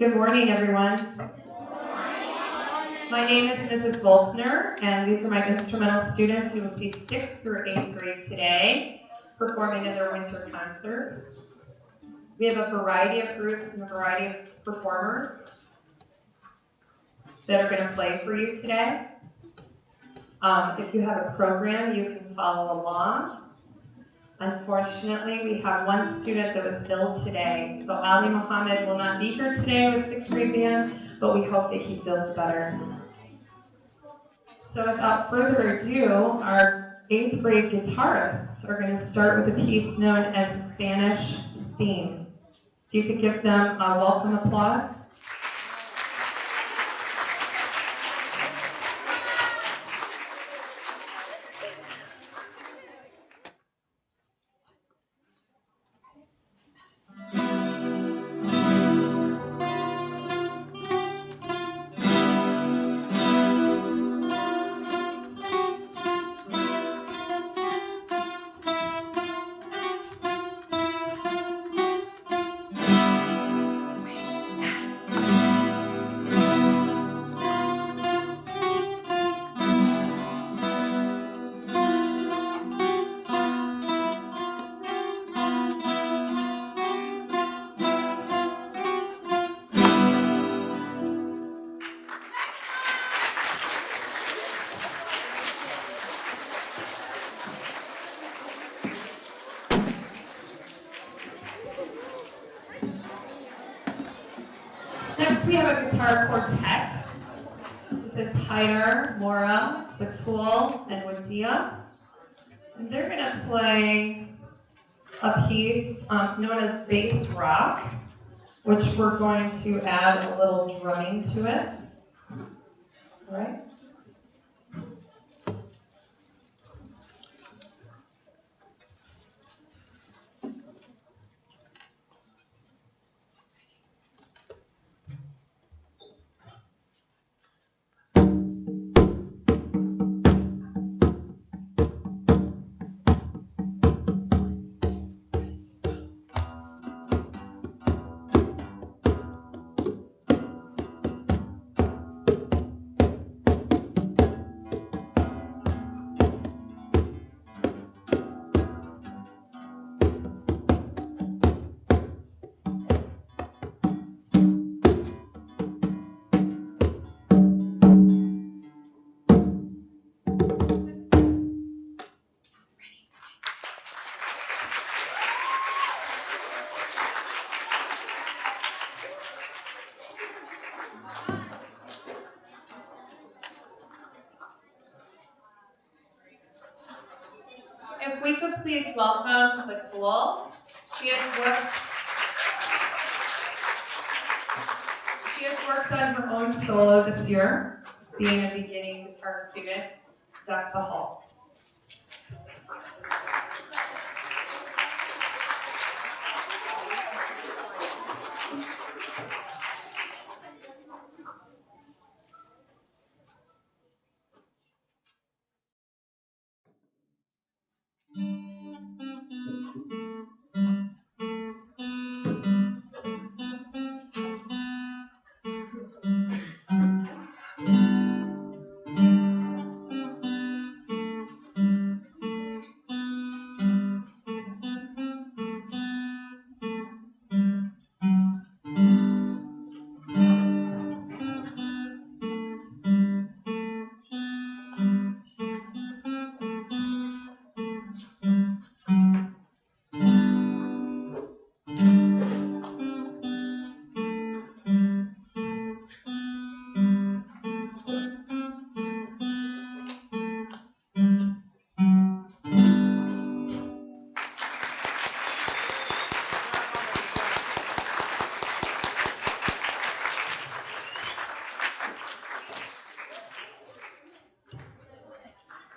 Good morning, everyone. My name is Mrs. Volkner, and these are my instrumental students. You will see 6th through 8th grade today performing in their winter concert. We have a variety of groups and a variety of performers that are going to play for you today. If you have a program, you can follow along. Unfortunately, we have one student that was ill today, so Ali Mohammed will not be here today with 6th grade band, but we hope that he feels better. So without further ado, our 8th grade guitarists are going to start with a piece known as Spanish Theme. If you could give them a welcome applause. Next, we have a guitar quartet. This is Hyder, Laura, Batool, and Wadia. And they're going to play a piece known as bass rock, which we're going to add a little drumming to it. All right? If we could please welcome Batool. She has worked on her own solo this year, being a beginning guitar student, Deck the Halls.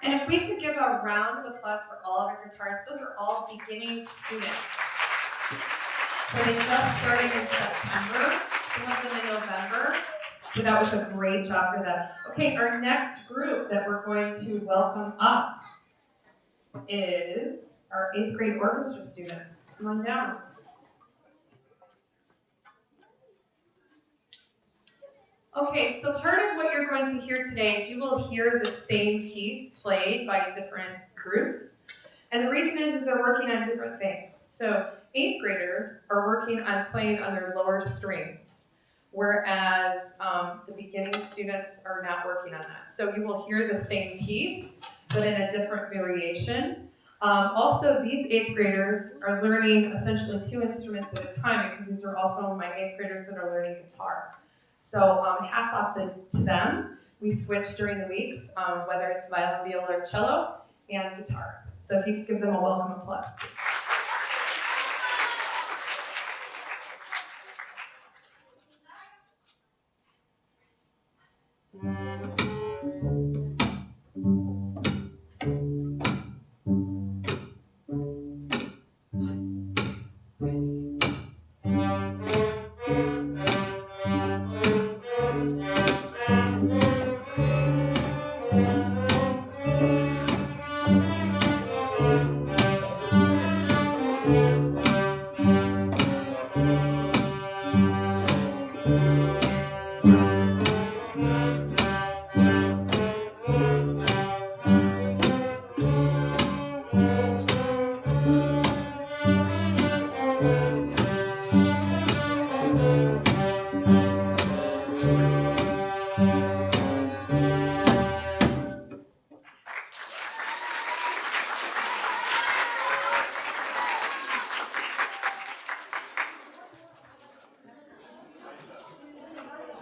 And if we could give a round of applause for all of our guitarists, those are all beginning students. So they just started in September, some of them in November. So that was a great job for them. Okay, our next group that we're going to welcome up is our 8th grade orchestra students. Come on down. Okay, so part of what you're going to hear today is you will hear the same piece played by different groups. And the reason is they're working on different things. So 8th graders are working on playing under lower strings, whereas the beginning students are not working on that. So you will hear the same piece, but in a different variation. Also, these 8th graders are learning essentially 2 instruments at a time, because these are also my 8th graders that are learning guitar. So hats off to them. We switch during the weeks, whether it's violin, viola, or cello, and guitar. So if you could give them a welcome applause, please.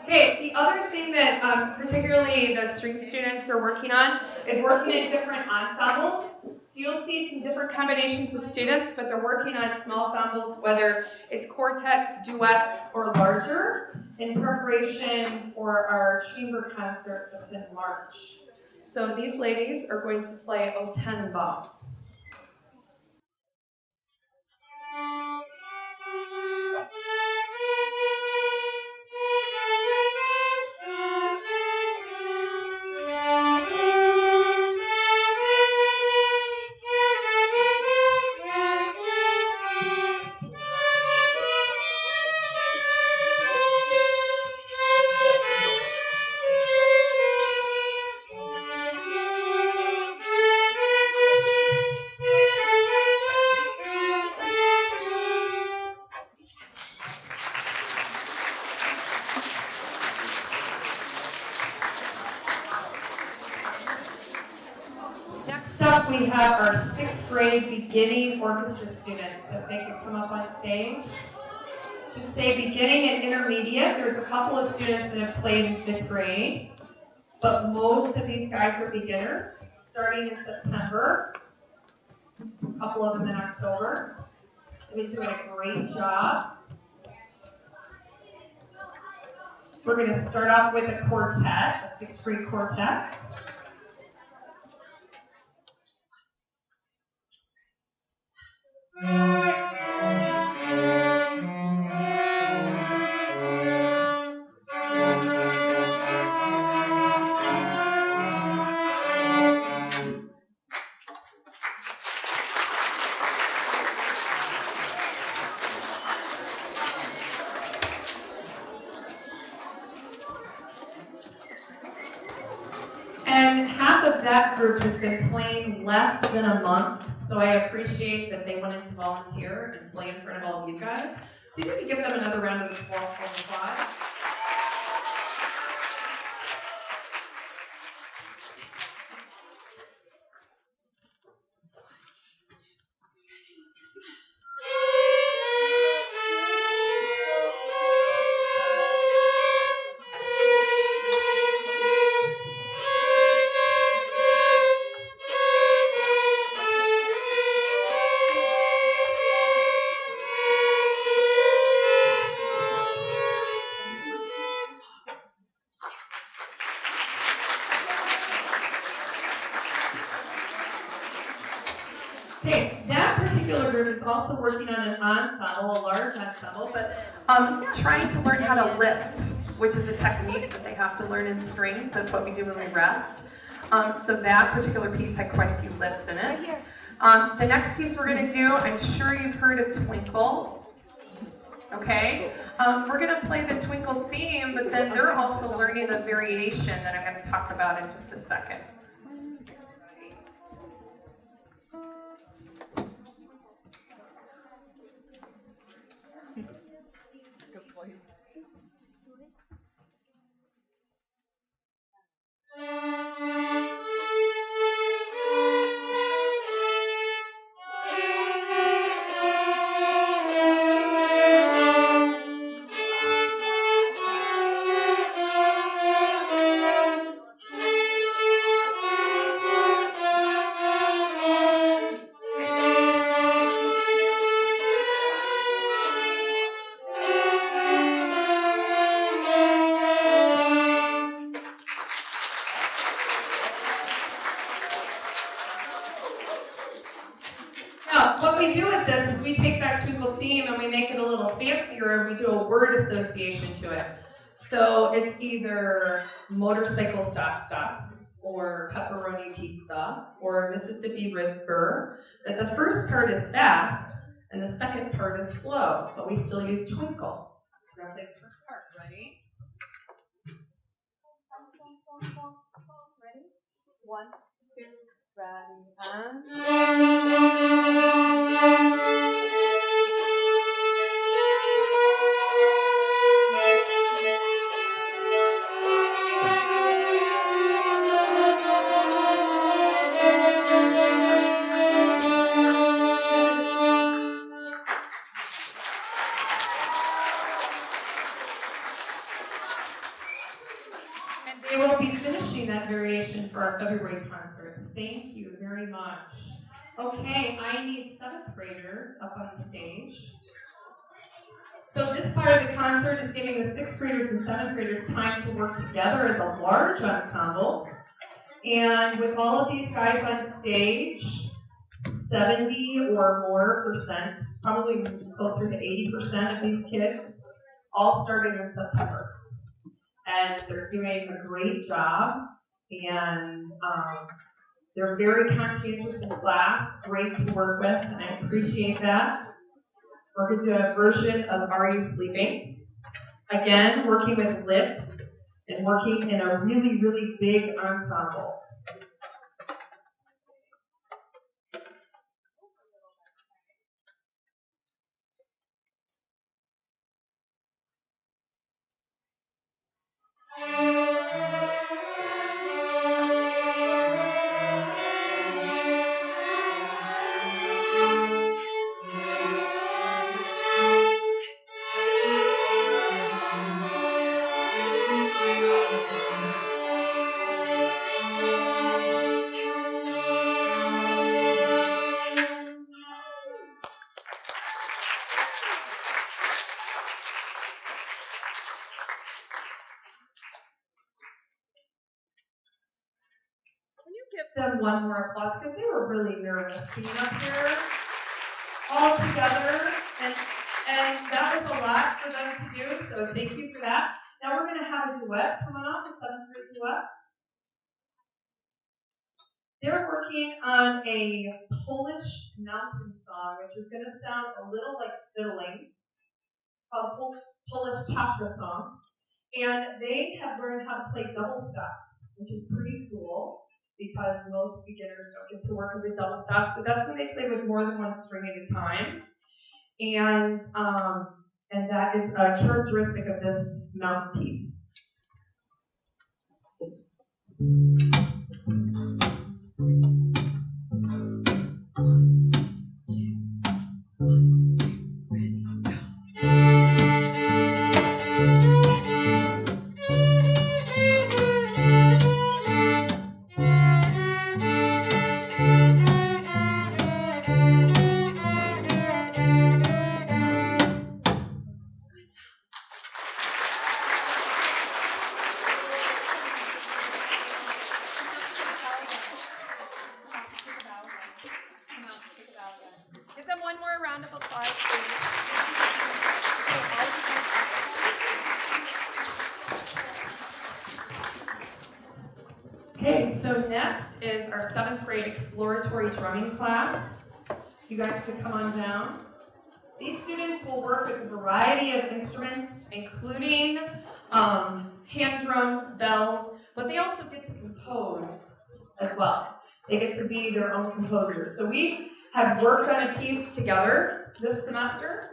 Okay, the other thing that particularly the string students are working on is working in different ensembles. So you'll see some different combinations of students, but they're working on small ensembles, whether it's quartets, duets, or larger, in preparation for our chamber concert that's in March. So these ladies are going to play O Tenenbaum. Next up, we have our 6th grade beginning orchestra students. If they could come up on stage. I should say beginning and intermediate. There's a couple of students that have played in 5th grade, but most of these guys are beginners, starting in September. A couple of them in October. They've been doing a great job. We're going to start off with a quartet, a 6th grade quartet. And half of that group has been playing less than a month, so I appreciate that they wanted to volunteer and play in front of all of you guys. So if we could give them another round of applause. Okay, that particular group is also working on an ensemble, a large ensemble, but trying to learn how to lift, which is a technique that they have to learn in strings. That's what we do when we rest. So that particular piece had quite a few lifts in it. The next piece we're going to do, I'm sure you've heard of Twinkle. Okay? We're going to play the Twinkle theme, but then they're also learning a variation that I'm going to talk about in just a second. What we do with this is we take that Twinkle theme and we make it a little fancier and we do a word association to it. So it's either motorcycle stop stop, or pepperoni pizza, or Mississippi River. That the first part is fast and the second part is slow, but we still use twinkle. So we're gonna play the first part. Ready? Ready? 1, 2, ready, and... They will be finishing that variation for our February concert. Thank you very much. Okay, I need 7th graders up on the stage. So this part of the concert is giving the 6th graders and 7th graders time to work together as a large ensemble. And with all of these guys on stage, 70 or more percent, probably closer to 80% of these kids, all started in September. And they're doing a great job, and they're very conscientious in class, great to work with, and I appreciate that. We're going to do a version of Are You Sleeping? Again, working with lifts and working in a really, really big ensemble. Them one more applause because they were really nervous being up here all together, and that was a lot for them to do, so thank you for that. Now we're going to have a duet coming up, a 7th grade duet. They're working on a Polish mountain song, which is going to sound a little like fiddling. It's called Polish cha-cha song, and they have learned how to play double stops, which is pretty cool, because most beginners don't get to work with double stops, but that's when they play with more than one string at a time. And that is a characteristic of this mountain piece. Give them one more round of applause, please. Okay, so next is our 7th grade exploratory drumming class. You guys can come on down. These students will work with a variety of instruments, including hand drums, bells, but they also get to compose as well. They get to be their own composers. So we have worked on a piece together this semester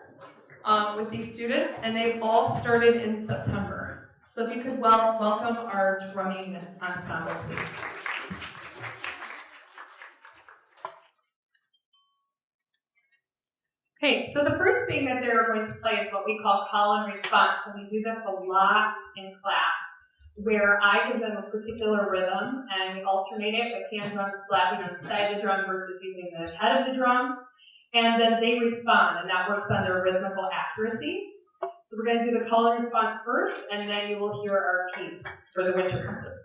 with these students, and they've all started in September. So if you could welcome our drumming ensemble, please. Okay, so the first thing that they're going to play is what we call call and response, and we do this a lot in class, where I give them a particular rhythm, and we alternate it with hand drums slapping on the side of the drum versus using the head of the drum, and then they respond, and that works on their rhythmical accuracy. So we're going to do the call and response first, and then you will hear our piece for the winter concert.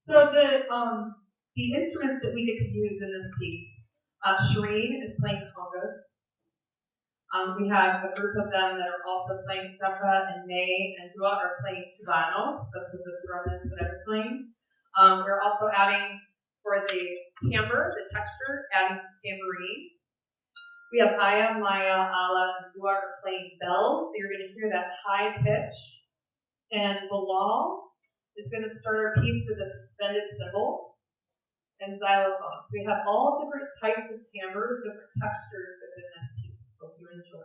So the instruments that we get to use in this piece, Shireen is playing congas. We have a group of them that are also playing Zeppa, and May and Duet are playing tubanos. That's what this drum is that I was playing. We're also adding, for the timbre, the texture, adding some tambourine. We have Aya, Maya, Ala, and Duet are playing bells, so you're going to hear that high pitch. And Bilal is going to start our piece with a suspended cymbal and xylophone. So we have all different types of timbres, different textures within this piece. Hope you enjoy.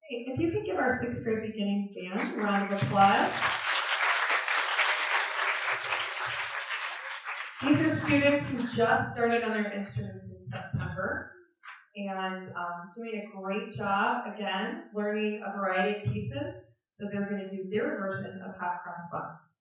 If you could give our 6th grade beginning band a round of applause. These are students who just started on their instruments in September and doing a great job, again, learning a variety of pieces. So they're going to do their version of Hot Cross Buns.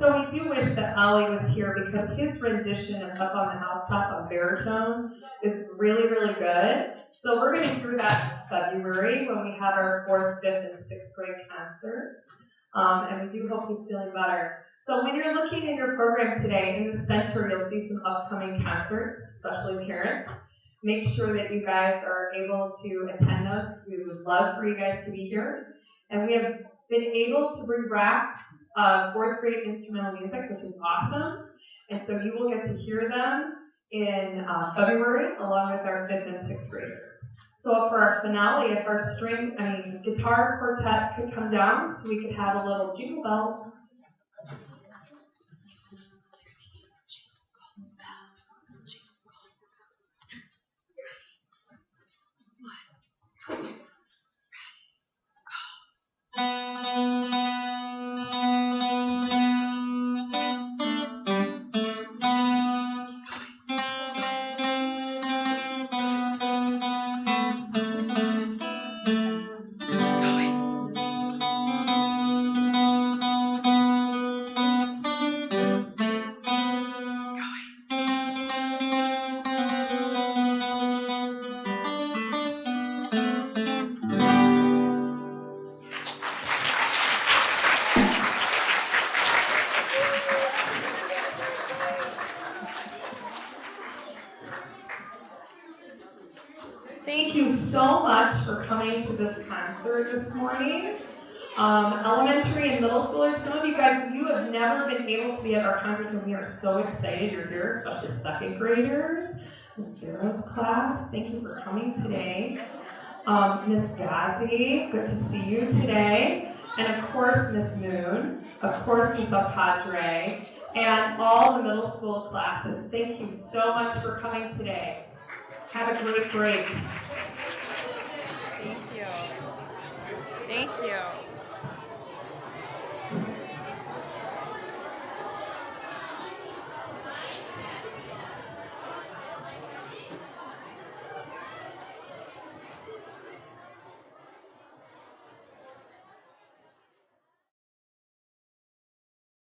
So we do wish that Ollie was here because his rendition of Up on the Housetop on baritone is really, really good. So we're going to hear that February when we have our 4th, 5th, and 6th grade concert. And we do hope he's feeling better. So when you're looking at your program today, in the center you'll see some upcoming concerts, especially parents. Make sure that you guys are able to attend those because we would love for you guys to be here. And we have been able to bring back 4th grade instrumental music, which is awesome. And so you will get to hear them in February along with our 5th and 6th graders. So for our finale, if our guitar quartet could come down so we could have a little jingle bells. Thank you so much for coming to this concert this morning. Elementary and middle schoolers, some of you guys, you have never been able to be at our concerts, and we are so excited you're here, especially 2nd graders. Miss Barrow's class, thank you for coming today. Miss Ghazi, good to see you today. And of course, Miss Moon, of course, Miss Alpadre, and all the middle school classes. Thank you so much for coming today. Have a great break. Thank you. Thank you.